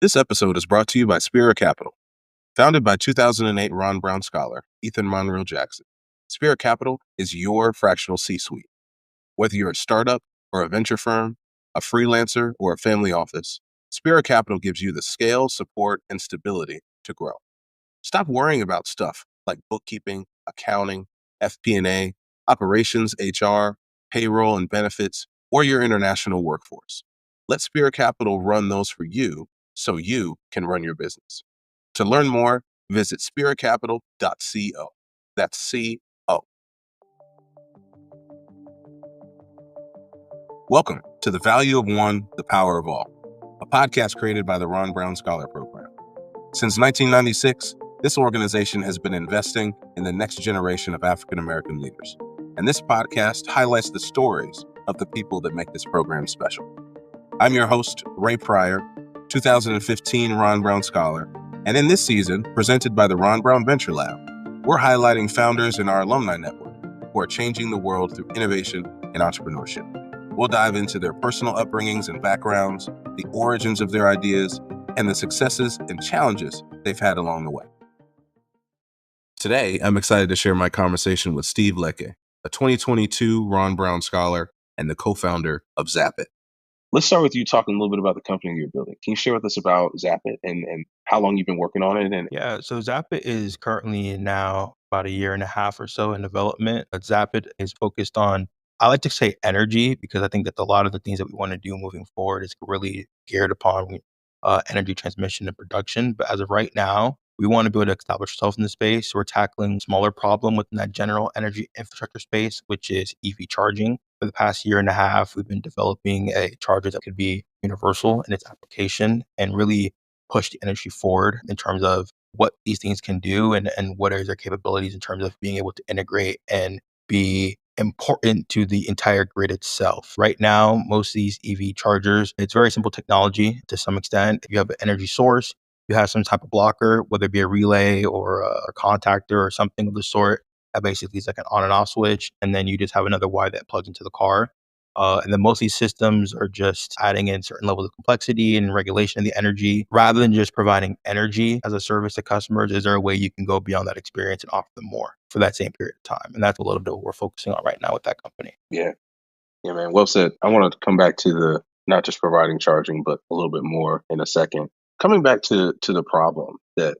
This episode is brought to you by Spira Capital. Founded by 2008 Ron Brown scholar Ethan Monreal Jackson, Spira Capital is your fractional C-suite. Whether you're a startup or a venture firm, a freelancer, or a family office, Spira Capital gives you the scale, support, and stability to grow. Stop worrying about stuff like bookkeeping, accounting, FP&A, operations, HR, payroll and benefits, or your international workforce. Let Spira Capital run those for you so you can run your business. To learn more, visit spiracapital.co. That's C-O. Welcome to The Value of One, The Power of All, a podcast created by the Ron Brown Scholar Program. Since 1996, this organization has been investing in the next generation of African American leaders. And this podcast highlights the stories of the people that make this program special. I'm your host, Ray Pryor, 2015 Ron Brown Scholar. And in this season, presented by the Ron Brown Venture Lab, we're highlighting founders in our alumni network who are changing the world through innovation and entrepreneurship. We'll dive into their personal upbringings and backgrounds, the origins of their ideas, and the successes and challenges they've had along the way. Today, I'm excited to share my conversation with Steve Leke, a 2022 Ron Brown Scholar and the co-founder of Zap-It. Let's start with you talking a little bit about the company you're building. Can you share with us about Zap-It and how long you've been working on it? Yeah, so Zap-It is currently now about a year and a half or so in development. Zap-It is focused on, I like to say energy, because I think that a lot of the things that we want to do moving forward is really geared upon energy transmission and production. But as of right now, we want to be able to establish ourselves in the space. We're tackling a smaller problem within that general energy infrastructure space, which is EV charging. For the past year and a half, we've been developing a charger that could be universal in its application and really push the industry forward in terms of what these things can do and what are their capabilities in terms of being able to integrate and be important to the entire grid itself. Right now, most of these EV chargers, it's very simple technology to some extent. If you have an energy source, you have some type of blocker, whether it be a relay or a contactor or something of the sort. That basically is like an on and off switch. And then you just have another wire that plugs into the car. And then most of these systems are just adding in certain levels of complexity and regulation of the energy. Rather than just providing energy as a service to customers, is there a way you can go beyond that experience and offer them more for that same period of time? And that's a little bit what we're focusing on right now with that company. Yeah, man. Well said. I want to come back to the not just providing charging, but a little bit more in a second. Coming back to the problem that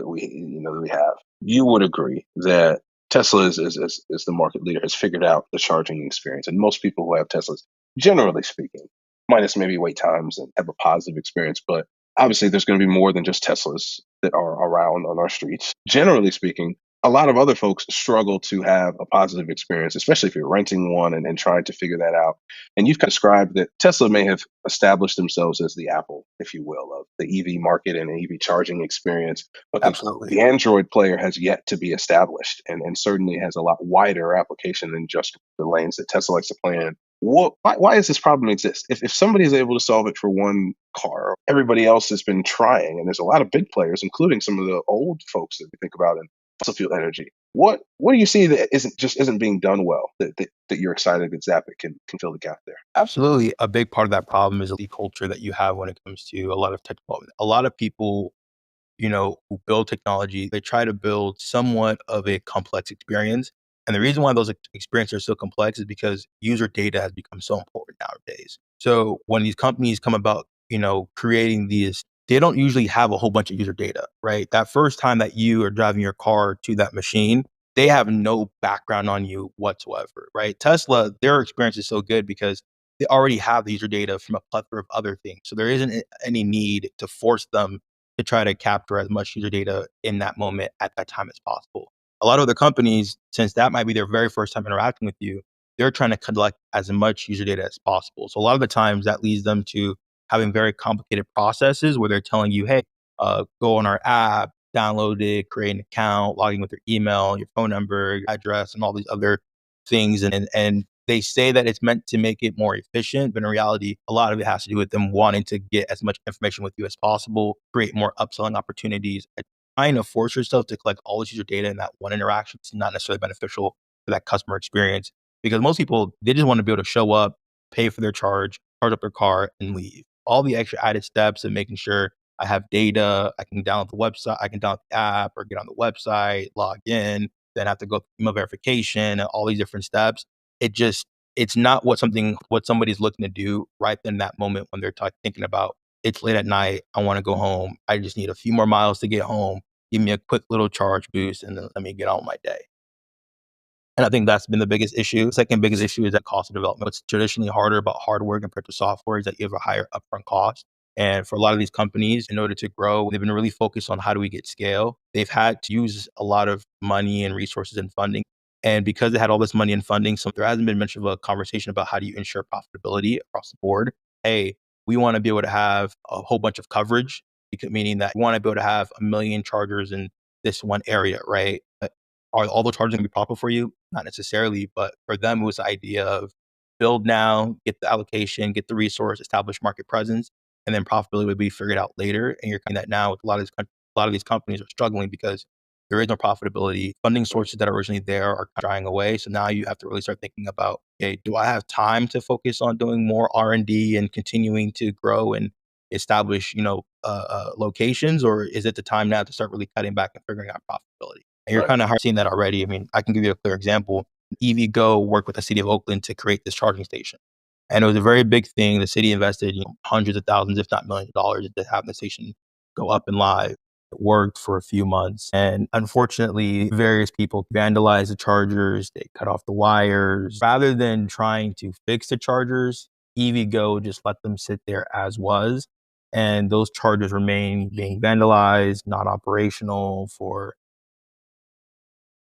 we have, you would agree that Tesla is the market leader, has figured out the charging experience. And most people who have Teslas, generally speaking, minus maybe wait times, and have a positive experience. But obviously, there's going to be more than just Teslas that are around on our streets. Generally speaking, a lot of other folks struggle to have a positive experience, especially if you're renting one and trying to figure that out. And you've described that Tesla may have established themselves as the Apple, if you will, of the EV market and EV charging experience. But Absolutely. the Android player has yet to be established and certainly has a lot wider application than just the lanes that Tesla likes to play in. Why does this problem exist? If somebody is able to solve it for one car, everybody else has been trying. And there's a lot of big players, including some of the old folks that we think about in fossil fuel energy. What do you see that isn't being done well that you're excited that Zap-It can fill the gap there? Absolutely. A big part of that problem is the culture that you have when it comes to a lot of tech development. A lot of people, who build technology, they try to build somewhat of a complex experience. And the reason why those experiences are so complex is because user data has become so important nowadays. So when these companies come about, creating these, they don't usually have a whole bunch of user data, right? That first time that you are driving your car to that machine, they have no background on you whatsoever, right? Tesla, their experience is so good because they already have the user data from a plethora of other things. So there isn't any need to force them to try to capture as much user data in that moment at that time as possible. A lot of other companies, since that might be their very first time interacting with you, they're trying to collect as much user data as possible. So a lot of the times that leads them to having very complicated processes where they're telling you, hey, go on our app, download it, create an account, log in with your email, your phone number, your address, and all these other things. And they say that it's meant to make it more efficient, but in reality, a lot of it has to do with them wanting to get as much information with you as possible, create more upselling opportunities, and trying to force yourself to collect all this user data in that one interaction is not necessarily beneficial for that customer experience. Because most people, they just want to be able to show up, pay for their charge up their car, and leave. All the extra added steps of making sure I have data. I can download the website. I can download the app or get on the website, log in, then have to go through email verification and all these different steps. It just, it's not what somebody's looking to do right then in that moment when they're thinking about it's late at night. I want to go home. I just need a few more miles to get home. Give me a quick little charge boost and then let me get on with my day. And I think that's been the biggest issue. Second biggest issue is that cost of development. What's traditionally harder about hardware compared to software is that you have a higher upfront cost. And for a lot of these companies, in order to grow, they've been really focused on how do we get scale. They've had to use a lot of money and resources and funding. And because they had all this money and funding, so there hasn't been much of a conversation about how do you ensure profitability across the board. Hey, we want to be able to have a whole bunch of coverage, meaning that we want to be able to have 1 million chargers in this one area, right? Are all the charges going to be profitable for you? Not necessarily, but for them, it was the idea of build now, get the allocation, get the resource, establish market presence, and then profitability would be figured out later. And you're kind of that now with a lot of these companies are struggling because there is no profitability. Funding sources that are originally there are drying away. So now you have to really start thinking about, okay, do I have time to focus on doing more R&D and continuing to grow and establish, locations, or is it the time now to start really cutting back and figuring out profitability? And you're Right. kind of seeing that already. I mean, I can give you a clear example. EVgo worked with the city of Oakland to create this charging station. And it was a very big thing. The city invested hundreds of thousands, if not millions of dollars to have the station go up and live. It worked for a few months. And unfortunately, various people vandalized the chargers. They cut off the wires. Rather than trying to fix the chargers, EVgo just let them sit there as was. And those chargers remain being vandalized, not operational for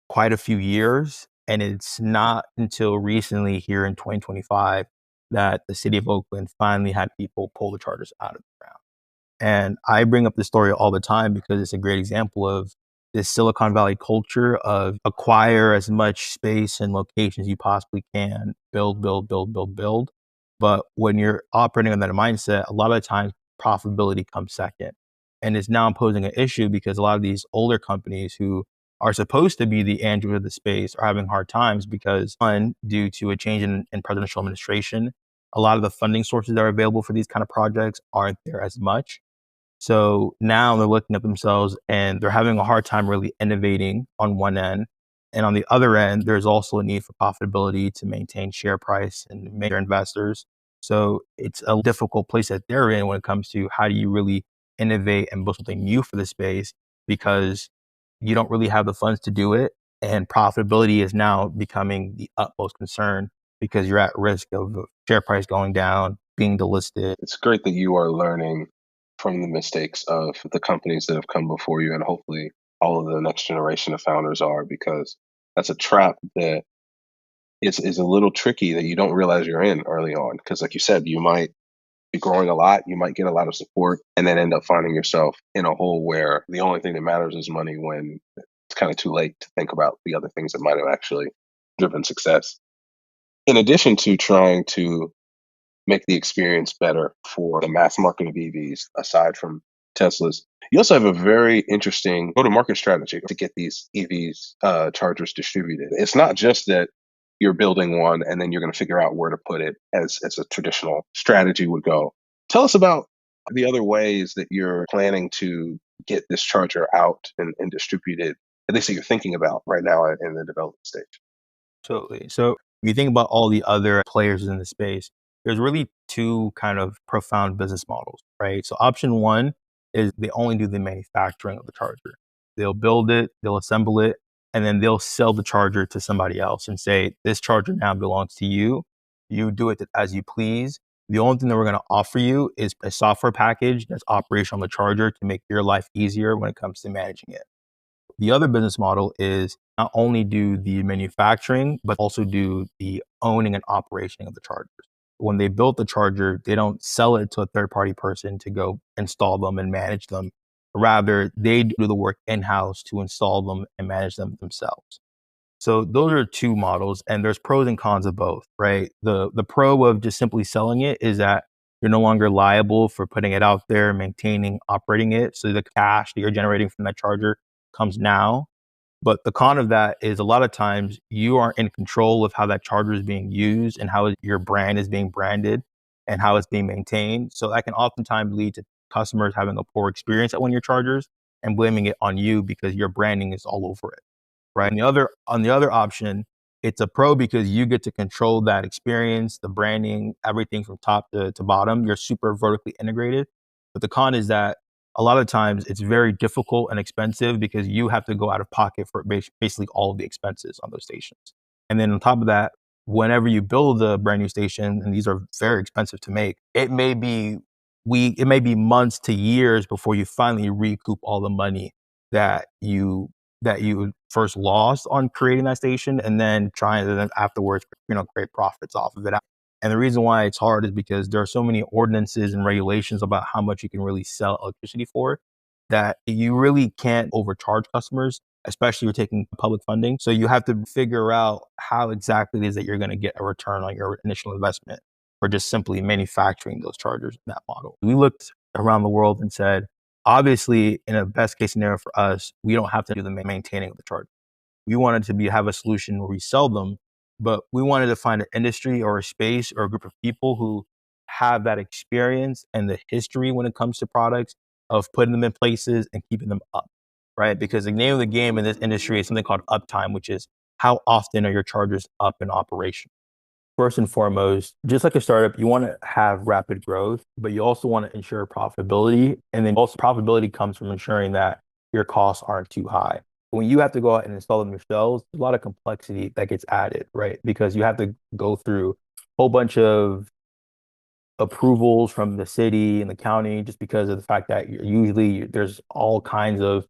quite a few years. And it's not until recently here in 2025 that the city of Oakland finally had people pull the chargers out of the ground. And I bring up this story all the time because it's a great example of this Silicon Valley culture of acquire as much space and locations you possibly can, build, build, build, build, build. But when you're operating on that mindset, a lot of the times profitability comes second. And it's now posing an issue because a lot of these older companies who are supposed to be the android of the space are having hard times because, one, due to a change in presidential administration, a lot of the funding sources that are available for these kind of projects aren't there as much. So now they're looking at themselves and they're having a hard time really innovating on one end. And on the other end, there's also a need for profitability to maintain share price and make their investors. So it's a difficult place that they're in when it comes to how do you really innovate and build something new for the space because you don't really have the funds to do it. And profitability is now becoming the utmost concern because you're at risk of share price going down, being delisted. It's great that you are learning from the mistakes of the companies that have come before you, and hopefully all of the next generation of founders are, because that's a trap that is a little tricky that you don't realize you're in early on. Because, like you said, you might be growing a lot, you might get a lot of support, and then end up finding yourself in a hole where the only thing that matters is money when it's kind of too late to think about the other things that might have actually driven success. In addition to trying to make the experience better for the mass market of EVs, aside from Teslas. You also have a very interesting go-to-market strategy to get these EVs chargers distributed. It's not just that you're building one and then you're going to figure out where to put it as a traditional strategy would go. Tell us about the other ways that you're planning to get this charger out and distributed, at least that you're thinking about right now in the development stage. Absolutely. So if you think about all the other players in the space, there's really two kind of profound business models, right? So option one is they only do the manufacturing of the charger. They'll build it, they'll assemble it, and then they'll sell the charger to somebody else and say, this charger now belongs to you. You do it as you please. The only thing that we're going to offer you is a software package that's operational on the charger to make your life easier when it comes to managing it. The other business model is not only do the manufacturing, but also do the owning and operation of the chargers. When they build the charger, they don't sell it to a third party person to go install them and manage them. Rather, they do the work in-house to install them and manage them themselves. So those are two models, and there's pros and cons of both, right? The pro of just simply selling it is that you're no longer liable for putting it out there, maintaining, operating it. So the cash that you're generating from that charger comes now. But the con of that is a lot of times you are in control of how that charger is being used and how your brand is being branded and how it's being maintained. So that can oftentimes lead to customers having a poor experience at one of your chargers and blaming it on you because your branding is all over it, right? And on the other option, it's a pro because you get to control that experience, the branding, everything from top to bottom. You're super vertically integrated. But the con is that a lot of times it's very difficult and expensive because you have to go out of pocket for basically all of the expenses on those stations. And then on top of that, whenever you build a brand new station, and these are very expensive to make, it may be months to years before you finally recoup all the money that you first lost on creating that station, and then trying to then afterwards, create profits off of it. And the reason why it's hard is because there are so many ordinances and regulations about how much you can really sell electricity for that you really can't overcharge customers, especially if you're taking public funding. So you have to figure out how exactly it is that you're going to get a return on your initial investment for just simply manufacturing those chargers in that model. We looked around the world and said, obviously, in a best case scenario for us, we don't have to do the maintaining of the charger. We wanted to have a solution where we sell them, but we wanted to find an industry or a space or a group of people who have that experience and the history when it comes to products of putting them in places and keeping them up, right? Because the name of the game in this industry is something called uptime, which is how often are your chargers up in operation. First and foremost, just like a startup, you want to have rapid growth, but you also want to ensure profitability. And then also profitability comes from ensuring that your costs aren't too high. When you have to go out and install them yourselves, there's a lot of complexity that gets added, right? Because you have to go through a whole bunch of approvals from the city and the county, just because of the fact that usually there's all kinds of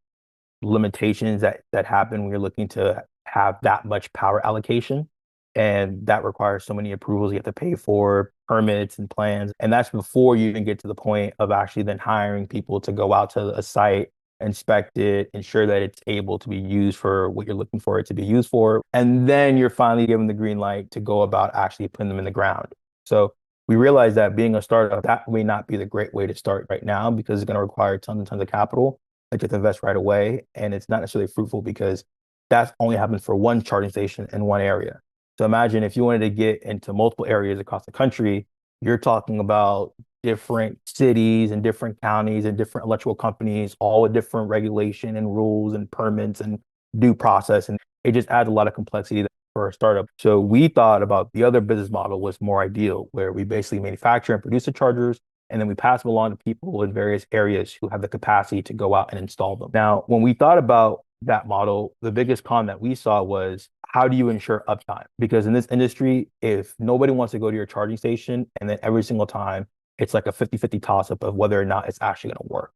limitations that happen when you're looking to have that much power allocation. And that requires so many approvals you have to pay for, permits and plans. And that's before you even get to the point of actually then hiring people to go out to a site, inspect it, ensure that it's able to be used for what you're looking for it to be used for. And then you're finally given the green light to go about actually putting them in the ground. So we realized that being a startup, that may not be the great way to start right now because it's going to require tons and tons of capital that you have to invest right away. And it's not necessarily fruitful because that only happens for one charging station in one area. So imagine if you wanted to get into multiple areas across the country, you're talking about different cities and different counties and different electrical companies, all with different regulation and rules and permits and due process. And it just adds a lot of complexity for a startup. So we thought about the other business model was more ideal, where we basically manufacture and produce the chargers, and then we pass them along to people in various areas who have the capacity to go out and install them. Now, when we thought about that model, the biggest con that we saw was how do you ensure uptime? Because in this industry, if nobody wants to go to your charging station and then every single time it's like a 50-50 toss up of whether or not it's actually going to work.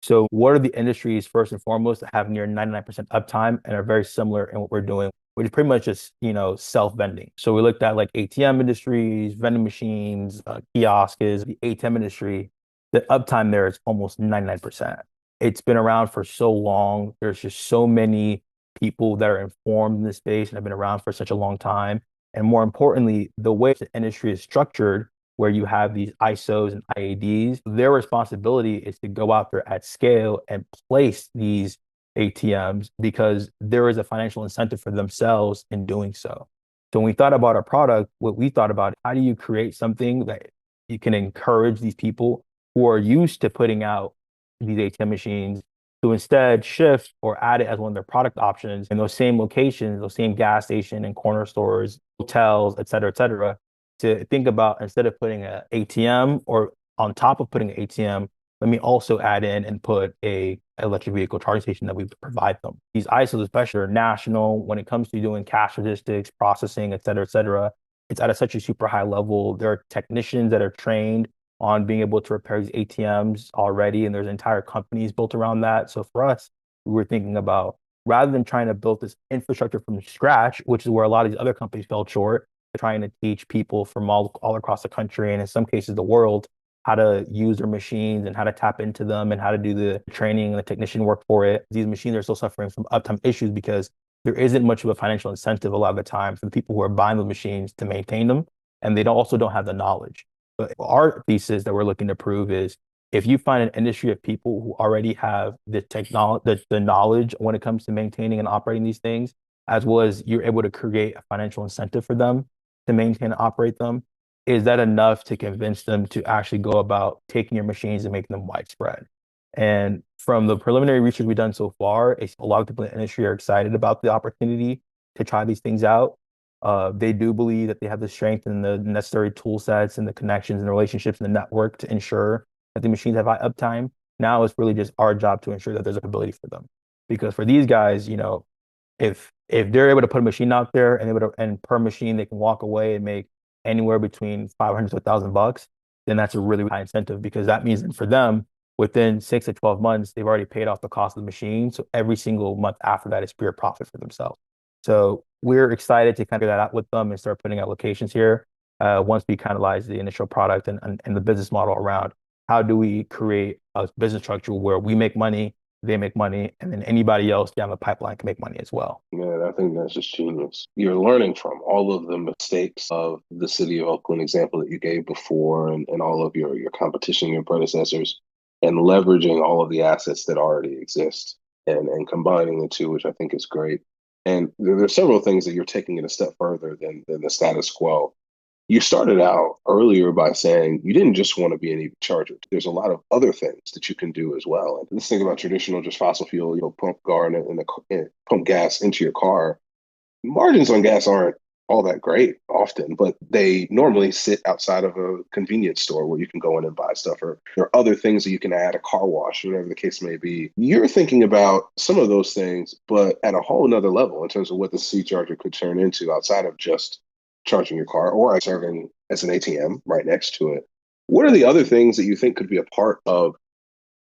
So what are the industries first and foremost that have near 99% uptime and are very similar in what we're doing, which is pretty much just, self-vending. So we looked at like ATM industries, vending machines, kiosks, the ATM industry. The uptime there is almost 99%. It's been around for so long. There's just so many people that are informed in this space and have been around for such a long time. And more importantly, the way the industry is structured, where you have these ISOs and IADs, their responsibility is to go out there at scale and place these ATMs because there is a financial incentive for themselves in doing so. So when we thought about our product, what we thought about, how do you create something that you can encourage these people who are used to putting out these ATM machines to instead shift or add it as one of their product options in those same locations, those same gas station and corner stores, hotels, et cetera, to think about instead of putting an ATM or on top of putting an ATM, let me also add in and put a electric vehicle charging station that we provide them. These ISOs, especially, are national when it comes to doing cash logistics, processing, et cetera, et cetera. It's at such a super high level. There are technicians that are trained on being able to repair these ATMs already, and there's entire companies built around that. So for us, we were thinking about rather than trying to build this infrastructure from scratch, which is where a lot of these other companies fell short, trying to teach people from all across the country and in some cases the world how to use their machines and how to tap into them and how to do the training and the technician work for it. These machines are still suffering from uptime issues because there isn't much of a financial incentive a lot of the time for the people who are buying the machines to maintain them, and they also don't have the knowledge. But our thesis that we're looking to prove is if you find an industry of people who already have the technology, the knowledge when it comes to maintaining and operating these things, as well as you're able to create a financial incentive for them to maintain and operate them, is that enough to convince them to actually go about taking your machines and making them widespread? And from the preliminary research we've done so far, a lot of people in the industry are excited about the opportunity to try these things out. They do believe that they have the strength and the necessary tool sets and the connections and the relationships and the network to ensure that the machines have high uptime. Now it's really just our job to ensure that there's ability for them. Because for these guys, if they're able to put a machine out there and able to, and per machine they can walk away and make anywhere between 500 to $1,000, then that's a really high incentive because that means that for them, within 6 to 12 months, they've already paid off the cost of the machine. So every single month after that is pure profit for themselves. So we're excited to kind of get that out with them and start putting out locations here once we finalize the initial product and the business model around how do we create a business structure where we make money, they make money, and then anybody else down the pipeline can make money as well. Man, I think that's just genius. You're learning from all of the mistakes of the city of Oakland example that you gave before and all of your competition, your predecessors, and leveraging all of the assets that already exist and combining the two, which I think is great. And there's several things that you're taking it a step further than the status quo. You started out earlier by saying you didn't just want to be an EV charger. There's a lot of other things that you can do as well. And let's think about traditional, just fossil fuel, pump guard and pump gas into your car. Margins on gas aren't all that great often, but they normally sit outside of a convenience store where you can go in and buy stuff, or there are other things that you can add, a car wash, whatever the case may be. You're thinking about some of those things, but at a whole nother level in terms of what the C charger could turn into outside of just charging your car or serving as an ATM right next to it. What are the other things that you think could be a part of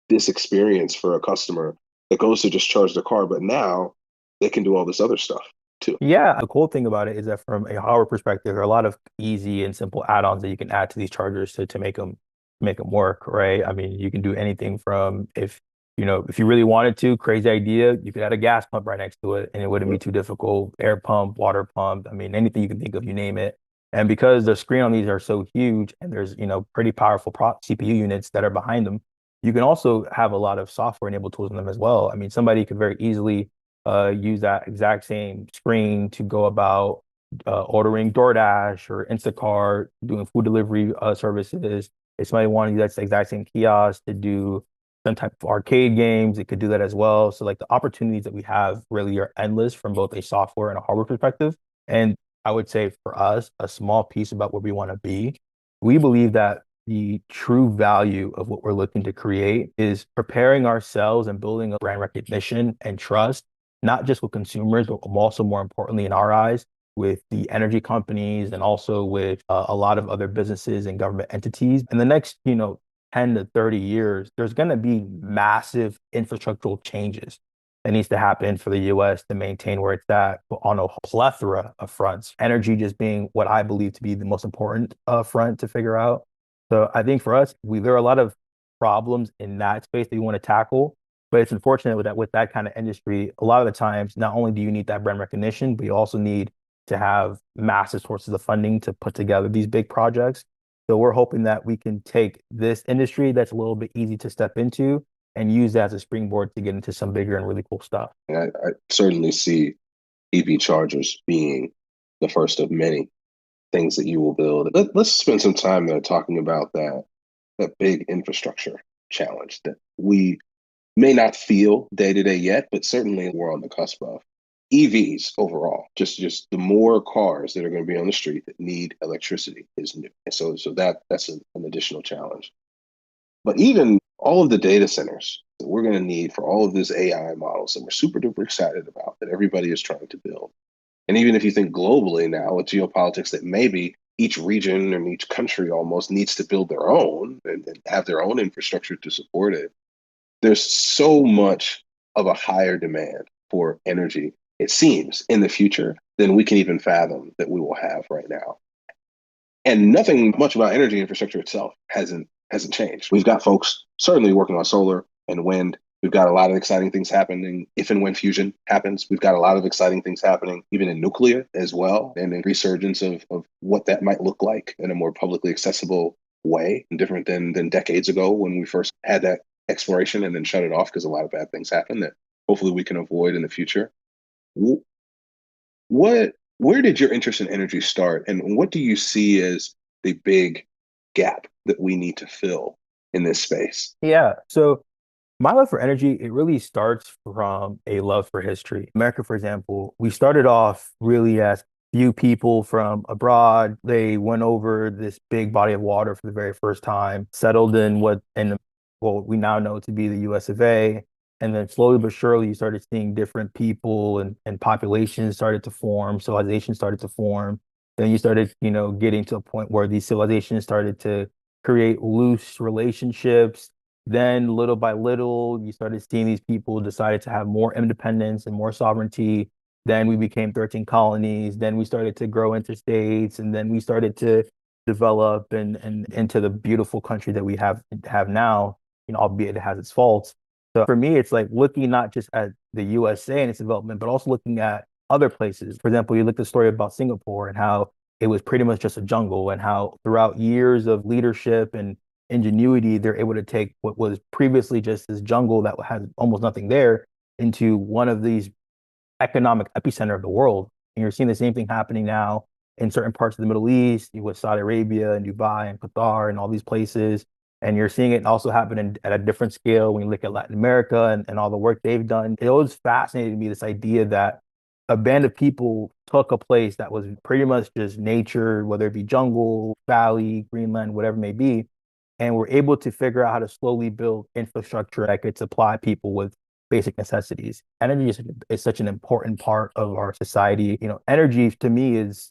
this experience for a customer that goes to just charge their car, but now they can do all this other stuff too? Yeah, the cool thing about it is that from a hardware perspective, there are a lot of easy and simple add-ons that you can add to these chargers to make them work, right? I mean, you can do anything from if you really wanted to, crazy idea, you could add a gas pump right next to it and it wouldn't be too difficult. Air pump, water pump, I mean, anything you can think of, you name it. And because the screen on these are so huge and there's, pretty powerful CPU units that are behind them, you can also have a lot of software enabled tools in them as well. I mean, somebody could very easily use that exact same screen to go about ordering DoorDash or Instacart, doing food delivery services. If somebody wanted to use that exact same kiosk to do some type of arcade games, it could do that as well. So like the opportunities that we have really are endless from both a software and a hardware perspective. And I would say for us, a small piece about where we want to be, we believe that the true value of what we're looking to create is preparing ourselves and building a brand recognition and trust not just with consumers, but also more importantly in our eyes, with the energy companies and also with a lot of other businesses and government entities. In the next, 10 to 30 years, there's going to be massive infrastructural changes that needs to happen for the US to maintain where it's at on a plethora of fronts. Energy just being what I believe to be the most important front to figure out. So I think for us, there are a lot of problems in that space that we want to tackle. But it's unfortunate with that kind of industry, a lot of the times, not only do you need that brand recognition, but you also need to have massive sources of funding to put together these big projects. So we're hoping that we can take this industry that's a little bit easy to step into and use that as a springboard to get into some bigger and really cool stuff. I certainly see EV chargers being the first of many things that you will build. Let's spend some time there talking about that big infrastructure challenge that we may not feel day to day yet, but certainly we're on the cusp of. EVs overall, just the more cars that are going to be on the street that need electricity is new. And so that's an additional challenge. But even all of the data centers that we're going to need for all of these AI models that we're super duper excited about, that everybody is trying to build. And even if you think globally now with geopolitics, that maybe each region and each country almost needs to build their own and have their own infrastructure to support it, there's so much of a higher demand for energy, it seems, in the future than we can even fathom that we will have right now. And nothing much about energy infrastructure itself hasn't changed. We've got folks certainly working on solar and wind. We've got a lot of exciting things happening if and when fusion happens. We've got a lot of exciting things happening even in nuclear as well, and in resurgence of what that might look like in a more publicly accessible way, different than decades ago when we first had that exploration and then shut it off because a lot of bad things happen that hopefully we can avoid in the future. What, where did your interest in energy start, and what do you see as the big gap that we need to fill in this space? Yeah. So my love for energy, it really starts from a love for history. America, for example, we started off really as few people from abroad. They went over this big body of water for the very first time, settled in what we now know to be the US of A. And then slowly but surely, you started seeing different people and populations started to form, civilizations started to form. Then you started, getting to a point where these civilizations started to create loose relationships. Then little by little, you started seeing these people decided to have more independence and more sovereignty. Then we became 13 colonies. Then we started to grow into states, and then we started to develop and into the beautiful country that we have now, albeit it has its faults. So for me, it's like looking not just at the USA and its development, but also looking at other places. For example, you look at the story about Singapore and how it was pretty much just a jungle, and how throughout years of leadership and ingenuity, they're able to take what was previously just this jungle that had almost nothing there into one of these economic epicenter of the world. And you're seeing the same thing happening now in certain parts of the Middle East with Saudi Arabia and Dubai and Qatar and all these places. And you're seeing it also happen at a different scale when you look at Latin America and all the work they've done. It was fascinating to me, this idea that a band of people took a place that was pretty much just nature, whether it be jungle, valley, Greenland, whatever it may be, and we're able to figure out how to slowly build infrastructure that could supply people with basic necessities. Energy is such an important part of our society. Energy to me is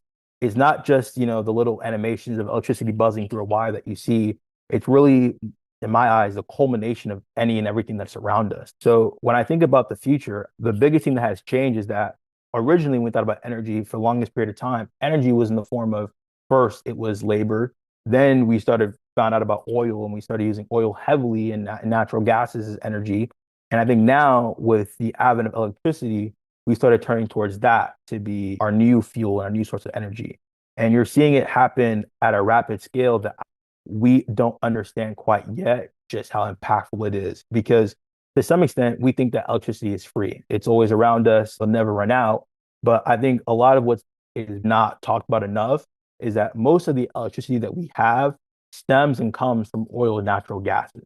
not just, the little animations of electricity buzzing through a wire that you see. It's really, in my eyes, the culmination of any and everything that's around us. So when I think about the future, the biggest thing that has changed is that originally when we thought about energy for the longest period of time, energy was in the form of, first it was labor, then we started found out about oil and we started using oil heavily and natural gases as energy. And I think now with the advent of electricity, we started turning towards that to be our new fuel and our new source of energy. And you're seeing it happen at a rapid scale that we don't understand quite yet just how impactful it is. Because to some extent, we think that electricity is free. It's always around us, it'll never run out. But I think a lot of what is not talked about enough is that most of the electricity that we have stems and comes from oil and natural gases,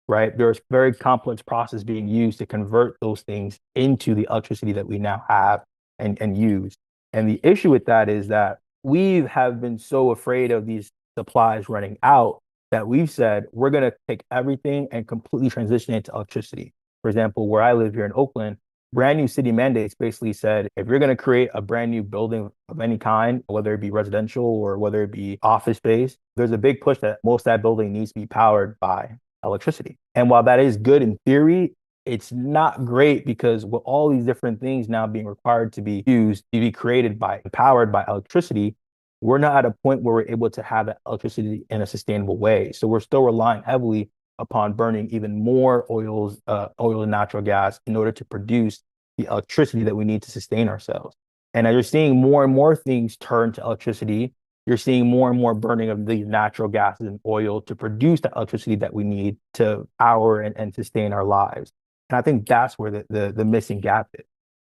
right? There's very complex process being used to convert those things into the electricity that we now have and use. And the issue with that is that we have been so afraid of these supplies running out that we've said we're going to take everything and completely transition it into electricity. For example, where I live here in Oakland, brand new city mandates basically said if you're going to create a brand new building of any kind, whether it be residential or whether it be office space, there's a big push that most of that building needs to be powered by electricity. And while that is good in theory, it's not great because with all these different things now being required to be used to be created by powered by electricity, we're not at a point where we're able to have that electricity in a sustainable way. So we're still relying heavily upon burning even more oil and natural gas in order to produce the electricity that we need to sustain ourselves. And as you're seeing more and more things turn to electricity, you're seeing more and more burning of the natural gases and oil to produce the electricity that we need to power and sustain our lives. And I think that's where the missing gap is.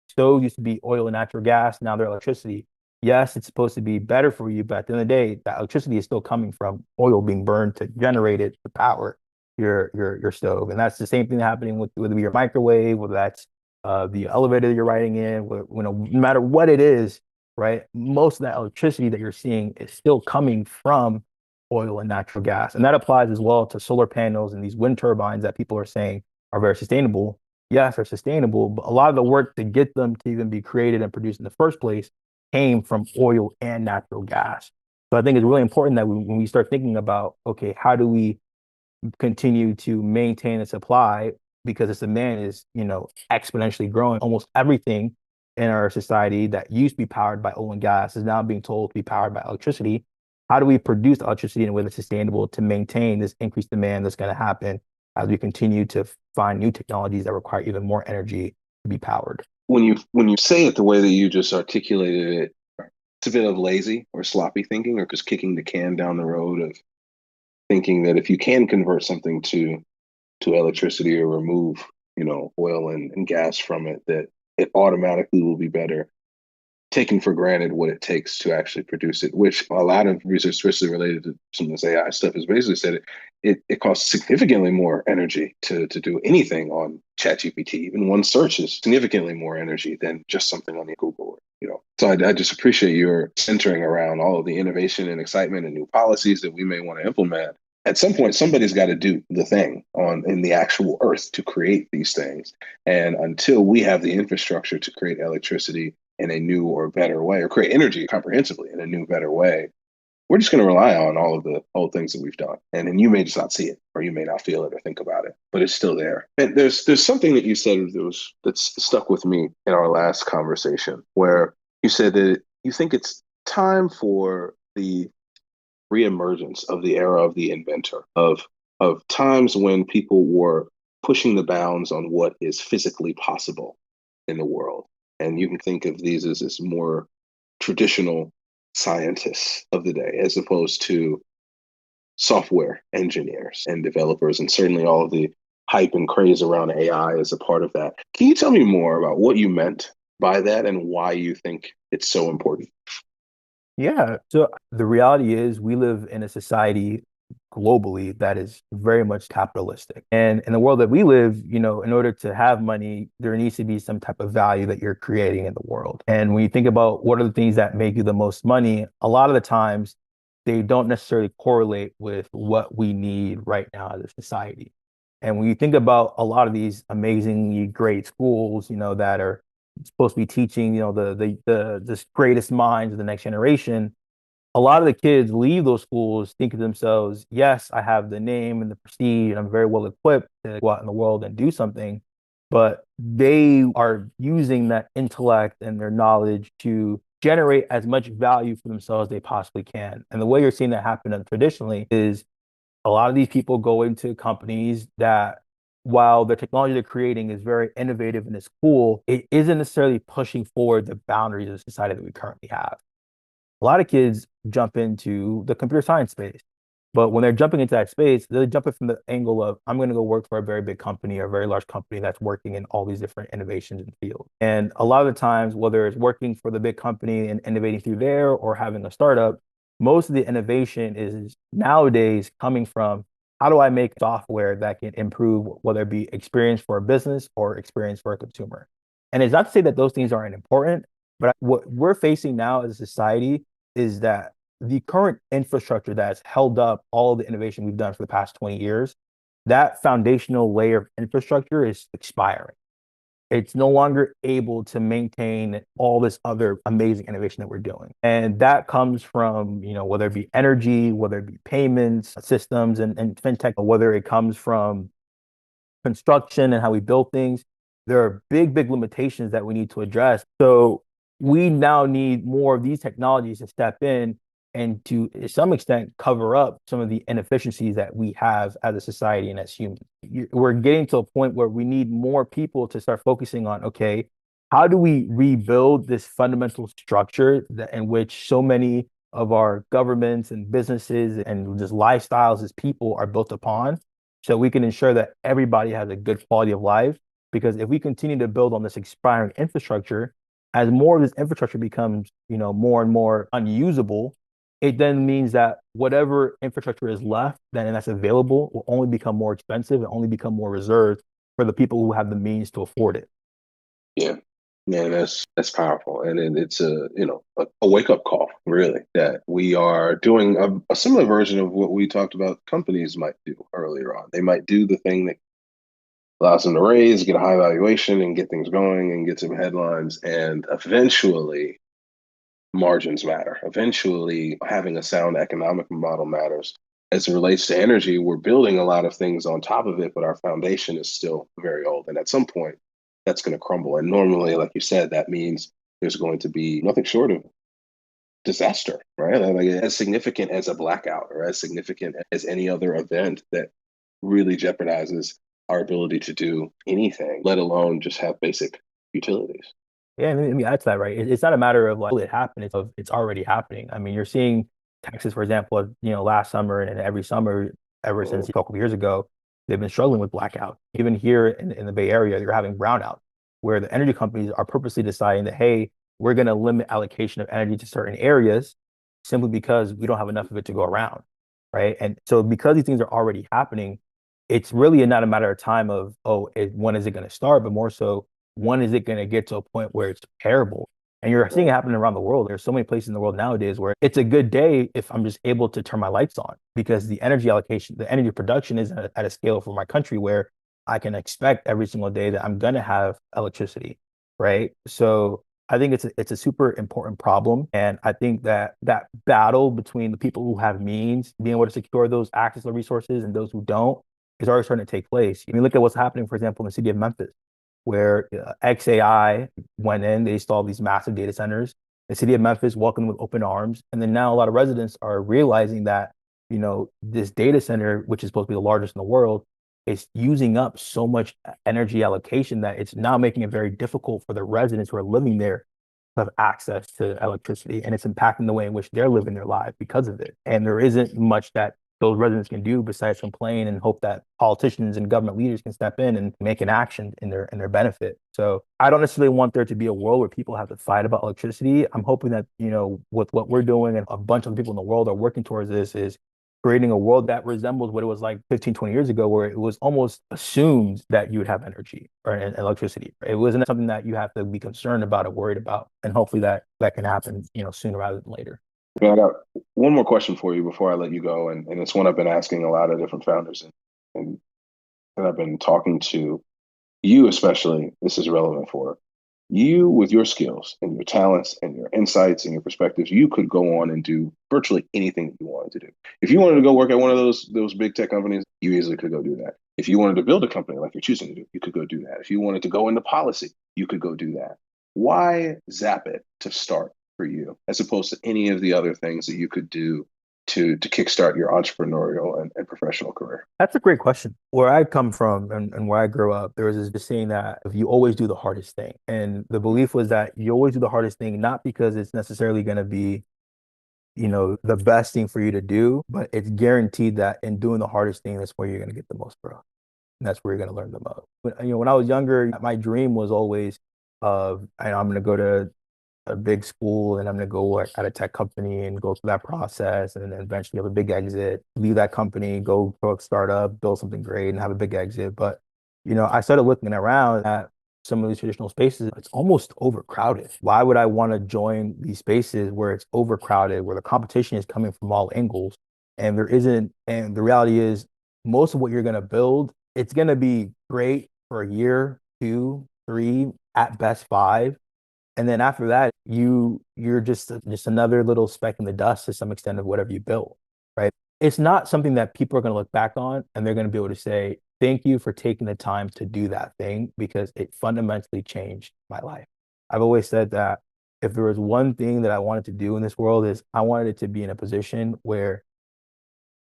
Stoves used to be oil and natural gas, now they're electricity. Yes, it's supposed to be better for you, but at the end of the day, that electricity is still coming from oil being burned to generate it to power your stove. And that's the same thing happening with whether your microwave, whether that's the elevator that you're riding in, no matter what it is, right? Most of that electricity that you're seeing is still coming from oil and natural gas. And that applies as well to solar panels and these wind turbines that people are saying are very sustainable. Yes, they're sustainable, but a lot of the work to get them to even be created and produced in the first place came from oil and natural gas. So I think it's really important that when we start thinking about, okay, how do we continue to maintain a supply because this demand is, exponentially growing. Almost everything in our society that used to be powered by oil and gas is now being told to be powered by electricity. How do we produce electricity in a way that's sustainable to maintain this increased demand that's going to happen as we continue to find new technologies that require even more energy to be powered? When you say it the way that you just articulated it, it's a bit of lazy or sloppy thinking, or just kicking the can down the road of thinking that if you can convert something to electricity or remove, oil and gas from it, that it automatically will be better. taking for granted what it takes to actually produce it, which a lot of research, especially related to some of this AI stuff, has basically said it costs significantly more energy to do anything on ChatGPT. Even one search is significantly more energy than just something on the Google. So I just appreciate your centering around all of the innovation and excitement and new policies that we may want to implement. At some point, somebody's got to do the thing on in the actual earth to create these things. And until we have the infrastructure to create electricity in a new or better way, or create energy comprehensively in a new, better way, we're just going to rely on all of the old things that we've done. And then you may just not see it, or you may not feel it or think about it, but it's still there. And there's something that you said that's stuck with me in our last conversation, where you said that you think it's time for the reemergence of the era of the inventor, of times when people were pushing the bounds on what is physically possible in the world. And you can think of these as more traditional scientists of the day, as opposed to software engineers and developers, and certainly all of the hype and craze around AI is a part of that. Can you tell me more about what you meant by that and why you think it's so important? Yeah. So the reality is we live in a society globally that is very much capitalistic. And in the world that we live, in order to have money, there needs to be some type of value that you're creating in the world. And when you think about what are the things that make you the most money, a lot of the times they don't necessarily correlate with what we need right now as a society. And when you think about a lot of these amazingly great schools, that are supposed to be teaching, the greatest minds of the next generation, a lot of the kids leave those schools thinking to themselves, yes, I have the name and the prestige, and I'm very well equipped to go out in the world and do something. But they are using that intellect and their knowledge to generate as much value for themselves as they possibly can. And the way you're seeing that happen traditionally is a lot of these people go into companies that, while the technology they're creating is very innovative and it's cool, it isn't necessarily pushing forward the boundaries of society that we currently have. A lot of kids jump into the computer science space, but when they're jumping into that space, they're jumping from the angle of, I'm going to go work for a very big company or a very large company that's working in all these different innovations in the field. And a lot of the times, whether it's working for the big company and innovating through there or having a startup, most of the innovation is nowadays coming from, how do I make software that can improve, whether it be experience for a business or experience for a consumer? And it's not to say that those things aren't important, but what we're facing now as a society is that the current infrastructure that's held up all of the innovation we've done for the past 20 years, that foundational layer of infrastructure is expiring. It's no longer able to maintain all this other amazing innovation that we're doing. And that comes from, whether it be energy, whether it be payments, systems, and fintech, whether it comes from construction and how we build things. There are big, big limitations that we need to address. So we now need more of these technologies to step in and to some extent cover up some of the inefficiencies that we have as a society and as humans. We're getting to a point where we need more people to start focusing on, okay, how do we rebuild this fundamental structure in which so many of our governments and businesses and just lifestyles as people are built upon, so we can ensure that everybody has a good quality of life. Because if we continue to build on this expiring infrastructure, as more of this infrastructure becomes, more and more unusable, it then means that whatever infrastructure is left then and that's available will only become more expensive and only become more reserved for the people who have the means to afford it. Yeah. Man, that's powerful, and it's a wake up call, really, that we are doing a similar version of what we talked about companies might do earlier on. They might do the thing that allows them to raise, get a high valuation, and get things going, and get some headlines, and eventually margins matter. Eventually, having a sound economic model matters. As it relates to energy, we're building a lot of things on top of it, but our foundation is still very old. And at some point, that's going to crumble. And normally, like you said, that means there's going to be nothing short of disaster, right? Like as significant as a blackout or as significant as any other event that really jeopardizes our ability to do anything, let alone just have basic utilities. Yeah, I mean that's that, right? It's not a matter of like, will it happen? It's already happening. I mean, you're seeing Texas, for example, last summer and every summer ever since a couple of years ago, they've been struggling with blackout. Even here in the Bay Area, you're having brownout, where the energy companies are purposely deciding that, hey, we're going to limit allocation of energy to certain areas simply because we don't have enough of it to go around, right? And so because these things are already happening, it's really not a matter of time of, oh, when is it going to start, but more so, when is it going to get to a point where it's terrible? And you're seeing it happening around the world. There's so many places in the world nowadays where it's a good day if I'm just able to turn my lights on because the energy allocation, the energy production is at a scale for my country where I can expect every single day that I'm going to have electricity, right? So I think it's a super important problem, and I think that that battle between the people who have means being able to secure those access to resources and those who don't is already starting to take place. I mean, look at what's happening, for example, in the city of Memphis, where XAI went in, they installed these massive data centers. The city of Memphis welcomed with open arms, and then now a lot of residents are realizing that this data center, which is supposed to be the largest in the world, is using up so much energy allocation that it's now making it very difficult for the residents who are living there to have access to electricity, and it's impacting the way in which they're living their life because of it. And there isn't much that those residents can do besides complain and hope that politicians and government leaders can step in and make an action in their benefit. So I don't necessarily want there to be a world where people have to fight about electricity. I'm hoping that, with what we're doing and a bunch of people in the world are working towards this is creating a world that resembles what it was like 15, 20 years ago, where it was almost assumed that you would have energy or electricity. It wasn't something that you have to be concerned about or worried about. And hopefully that can happen, sooner rather than later. Man, I got one more question for you before I let you go, and it's one I've been asking a lot of different founders and that I've been talking to. You especially, this is relevant for you with your skills and your talents and your insights and your perspectives. You could go on and do virtually anything that you wanted to do. If you wanted to go work at one of those big tech companies, you easily could go do that. If you wanted to build a company like you're choosing to do, you could go do that. If you wanted to go into policy, you could go do that. Why zap it to start for you, as opposed to any of the other things that you could do to kickstart your entrepreneurial and professional career? That's a great question. Where I come from and where I grew up, there was this saying that if you always do the hardest thing. And the belief was that you always do the hardest thing, not because it's necessarily going to be, the best thing for you to do, but it's guaranteed that in doing the hardest thing, that's where you're going to get the most growth. And that's where you're going to learn the most. But, when I was younger, my dream was always of, I'm going to go to a big school and I'm going to go work at a tech company and go through that process and then eventually have a big exit, leave that company, go to a startup, build something great and have a big exit. But, I started looking around at some of these traditional spaces. It's almost overcrowded. Why would I want to join these spaces where it's overcrowded, where the competition is coming from all angles and there isn't, and the reality is most of what you're going to build, it's going to be great for a year, two, three, at best five, and then after that, you're just another little speck in the dust to some extent of whatever you built, right? It's not something that people are going to look back on and they're going to be able to say, thank you for taking the time to do that thing because it fundamentally changed my life. I've always said that if there was one thing that I wanted to do in this world is I wanted it to be in a position where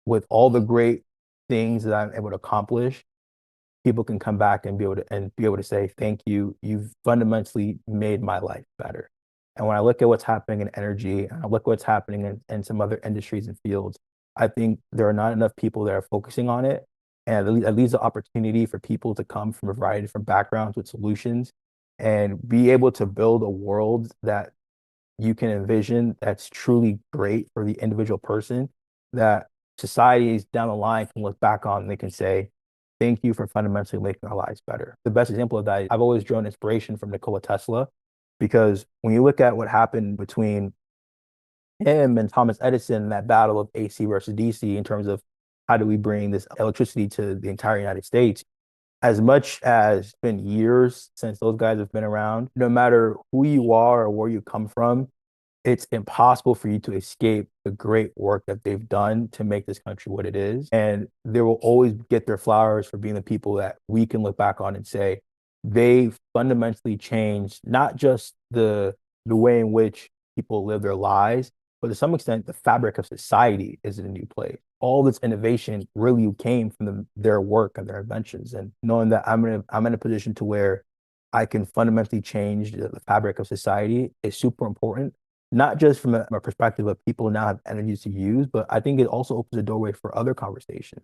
with all the great things that I'm able to accomplish, people can come back and be able to say thank you, you've fundamentally made my life better. And when I look at what's happening in energy and I look what's happening in some other industries and fields, I think there are not enough people that are focusing on it, and it leaves the opportunity for people to come from a variety of different backgrounds with solutions and be able to build a world that you can envision that's truly great for the individual person, that societies down the line can look back on and they can say, thank you for fundamentally making our lives better. The best example of that, I've always drawn inspiration from Nikola Tesla, because when you look at what happened between him and Thomas Edison in that battle of AC versus DC in terms of how do we bring this electricity to the entire United States, as much as it's been years since those guys have been around, no matter who you are or where you come from, it's impossible for you to escape the great work that they've done to make this country what it is. And they will always get their flowers for being the people that we can look back on and say, they fundamentally changed not just the way in which people live their lives, but to some extent, the fabric of society is in a new place. All this innovation really came from their work and their inventions. And knowing that I'm in a position to where I can fundamentally change the fabric of society is super important, not just from a perspective of people now have energies to use, but I think it also opens a doorway for other conversation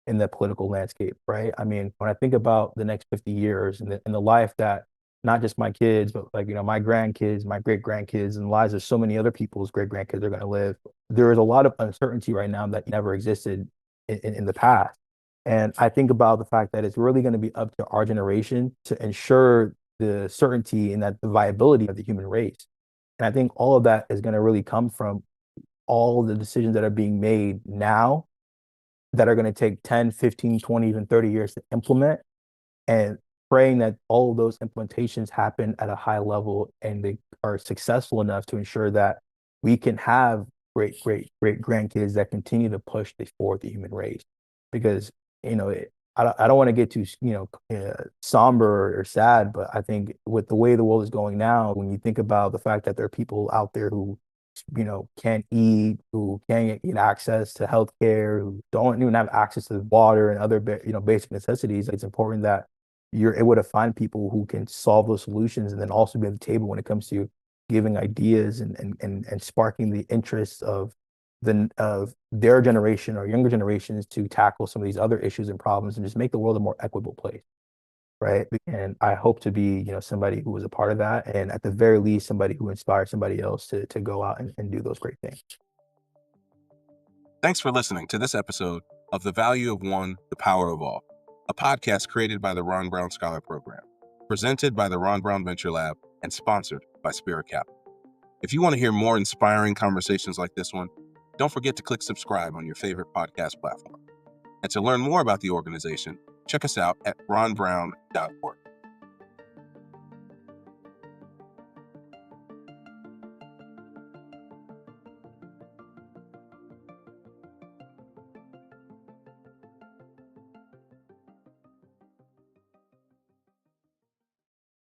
in the political landscape, right? I mean, when I think about the next 50 years and the life that not just my kids, but like, my grandkids, my great grandkids, and the lives of so many other people's great grandkids are going to live. There is a lot of uncertainty right now that never existed in the past. And I think about the fact that it's really going to be up to our generation to ensure the certainty and that the viability of the human race. And I think all of that is going to really come from all the decisions that are being made now that are going to take 10, 15, 20, even 30 years to implement, and praying that all of those implementations happen at a high level and they are successful enough to ensure that we can have great grandkids that continue to push forward the human race. Because I don't want to get too somber or sad, but I think with the way the world is going now, when you think about the fact that there are people out there who can't eat, who can't get access to healthcare, who don't even have access to water and other basic necessities, it's important that you're able to find people who can solve those solutions and then also be at the table when it comes to giving ideas and sparking the interests of their generation or younger generations to tackle some of these other issues and problems and just make the world a more equitable place. Right. And I hope to be, somebody who was a part of that. And at the very least, somebody who inspires somebody else to go out and do those great things. Thanks for listening to this episode of The Value of One, The Power of All, a podcast created by the Ron Brown Scholar Program, presented by the Ron Brown Venture Lab, and sponsored by Spira Capital. If you want to hear more inspiring conversations like this one, don't forget to click subscribe on your favorite podcast platform. And to learn more about the organization, check us out at ronbrown.org.